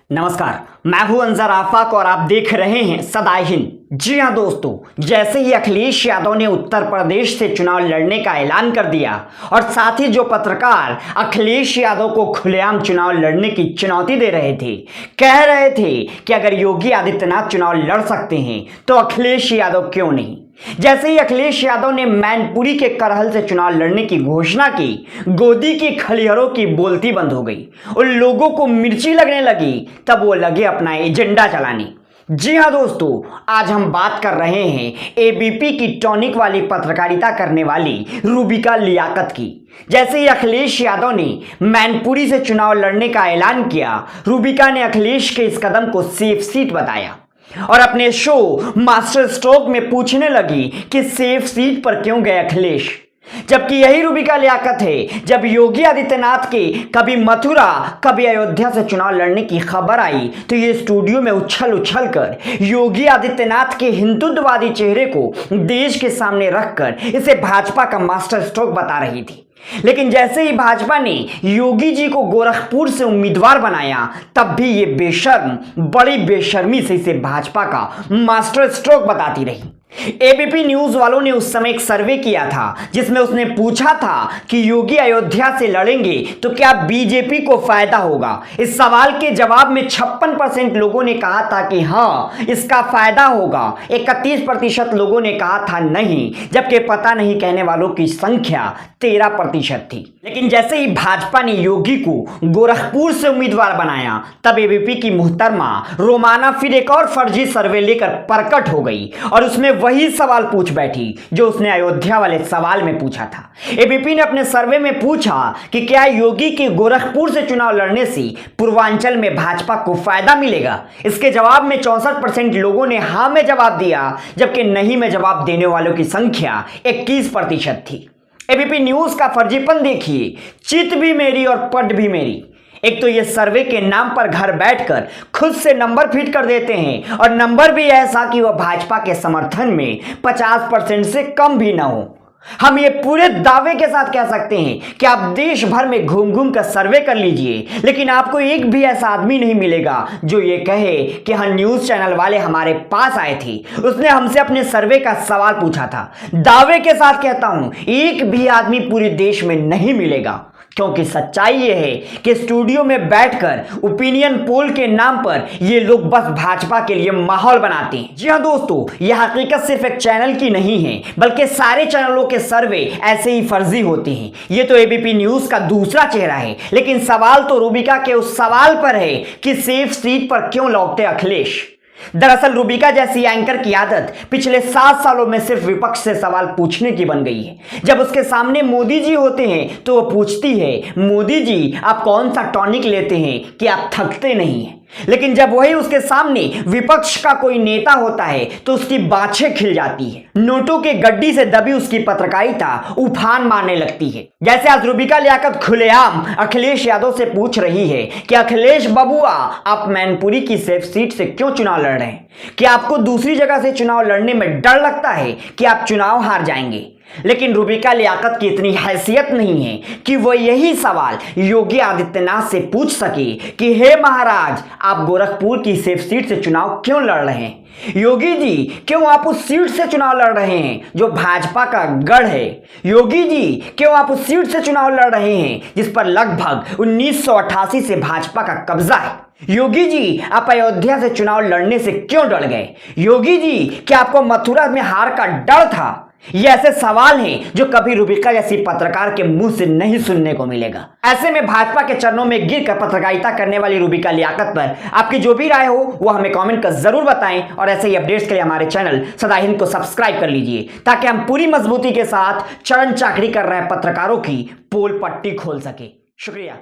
नमस्कार, मैं हूं अंजर आफाक और आप देख रहे हैं सदाए हिंद। जी हां दोस्तों, जैसे ही अखिलेश यादव ने उत्तर प्रदेश से चुनाव लड़ने का ऐलान कर दिया और साथ ही जो पत्रकार अखिलेश यादव को खुलेआम चुनाव लड़ने की चुनौती दे रहे थे, कह रहे थे कि अगर योगी आदित्यनाथ चुनाव लड़ सकते हैं तो अखिलेश यादव क्यों नहीं। जैसे ही अखिलेश यादव ने मैनपुरी के करहल से चुनाव लड़ने की घोषणा की, गोदी के खलिहरों की बोलती बंद हो गई। उन लोगों को मिर्ची लगने लगी, तब वो लगे अपना एजेंडा चलाने। जी हां दोस्तों, आज हम बात कर रहे हैं एबीपी की टॉनिक वाली पत्रकारिता करने वाली रूबिका लियाकत की। जैसे ही अखिलेश यादव ने मैनपुरी से चुनाव लड़ने का ऐलान किया, रूबिका ने अखिलेश के इस कदम को सेफ सीट बताया और अपने शो मास्टर स्ट्रोक में पूछने लगी कि सेफ सीट पर क्यों गए अखिलेश। जबकि यही रूबिका लियाकत है, जब योगी आदित्यनाथ के कभी मथुरा कभी अयोध्या से चुनाव लड़ने की खबर आई तो ये स्टूडियो में उछल उछल कर योगी आदित्यनाथ के हिंदुत्ववादी चेहरे को देश के सामने रखकर इसे भाजपा का मास्टर स्ट्रोक बता रही थी। लेकिन जैसे ही भाजपा ने योगी जी को गोरखपुर से उम्मीदवार बनाया, तब भी ये बेशर्म बड़ी बेशर्मी से इसे भाजपा का मास्टर स्ट्रोक बताती रही। एबीपी न्यूज वालों ने उस समय एक सर्वे किया था जिसमें उसने पूछा था कि योगी अयोध्या से लड़ेंगे तो क्या बीजेपी को फायदा होगा। इस सवाल के जवाब में 56% लोगों ने कहा था कि हाँ, इसका फायदा होगा। 31% लोगों ने कहा था नहीं, जबकि पता नहीं कहने वालों की संख्या 13% थी। लेकिन जैसे ही भाजपा ने योगी को गोरखपुर से उम्मीदवार बनाया, तब एबीपी की मुहतरमा रोमाना फिर एक और फर्जी सर्वे लेकर प्रकट हो गई और उसमें वही सवाल पूछ बैठी जो उसने अयोध्या वाले सवाल में पूछा था। एबीपी ने अपने सर्वे में पूछा कि क्या योगी के गोरखपुर से चुनाव लड़ने से पूर्वांचल में भाजपा को फायदा मिलेगा। इसके जवाब में 64% लोगों ने हाँ में जवाब दिया, जबकि नहीं में जवाब देने वालों की संख्या 21% थी। एबीपी न्यूज का फर्जीपन देखिए, चित भी मेरी और पट भी मेरी। एक तो ये सर्वे के नाम पर घर बैठकर खुद से नंबर फिट कर देते हैं और नंबर भी ऐसा कि वह भाजपा के समर्थन में 50% से कम भी ना हो। हम ये पूरे दावे के साथ कह सकते हैं कि आप देश भर में घूम घूम कर सर्वे कर लीजिए, लेकिन आपको एक भी ऐसा आदमी नहीं मिलेगा जो ये कहे कि हाँ, न्यूज चैनल वाले हमारे पास आए थे, उसने हमसे अपने सर्वे का सवाल पूछा था। दावे के साथ कहता हूं, एक भी आदमी पूरे देश में नहीं मिलेगा, क्योंकि सच्चाई ये है कि स्टूडियो में बैठकर ओपिनियन पोल के नाम पर ये लोग बस भाजपा के लिए माहौल बनाते हैं। जी हां दोस्तों, यह हकीकत सिर्फ एक चैनल की नहीं है, बल्कि सारे चैनलों के सर्वे ऐसे ही फर्जी होते हैं। ये तो एबीपी न्यूज का दूसरा चेहरा है, लेकिन सवाल तो रूबिका के उस सवाल पर है कि सेफ सीट पर क्यों लौटते अखिलेश। दरअसल रूबिका जैसी एंकर की आदत पिछले 7 सालों में सिर्फ विपक्ष से सवाल पूछने की बन गई है। जब उसके सामने मोदी जी होते हैं तो वो पूछती है, मोदी जी आप कौन सा टॉनिक लेते हैं कि आप थकते नहीं हैं। लेकिन जब वही उसके सामने विपक्ष का कोई नेता होता है तो उसकी बाछें खिल जाती है। नोटों के गड्डी से दबी उसकी पत्रकारिता उफान मारने लगती है। जैसे आज रूबिका लियाकत खुलेआम अखिलेश यादव से पूछ रही है कि अखिलेश बबुआ, आप मैनपुरी की सेफ सीट से क्यों चुनाव लड़ रहे हैं। क्या आपको दूसरी जगह से चुनाव लड़ने में डर लगता है कि आप चुनाव हार जाएंगे। लेकिन रूबिका लियाकत की इतनी हैसियत नहीं है कि वह यही सवाल योगी आदित्यनाथ से पूछ सके कि हे महाराज, आप गोरखपुर की सेफ सीट से चुनाव क्यों लड़ रहे हैं। योगी जी, क्यों आप उस सीट से चुनाव लड़ रहे हैं जो भाजपा का गढ़ है। योगी जी, क्यों आप उस सीट से चुनाव लड़ रहे हैं जिस पर लगभग 1988 से भाजपा का कब्जा है। योगी जी, आप अयोध्या से चुनाव लड़ने से क्यों डर गए। योगी जी, क्या आपको मथुरा में हार का डर था। ये ऐसे सवाल हैं जो कभी रूबिका जैसी पत्रकार के मुंह से नहीं सुनने को मिलेगा। ऐसे में भाजपा के चरणों में गिरकर पत्रकारिता करने वाली रूबिका लियाकत पर आपकी जो भी राय हो वो हमें कमेंट कर जरूर बताएं और ऐसे ही अपडेट्स के लिए हमारे चैनल सदाए हिंद को सब्सक्राइब कर लीजिए, ताकि हम पूरी मजबूती के साथ चरण चाकरी कर रहे पत्रकारों की पोल पट्टी खोल सके। शुक्रिया।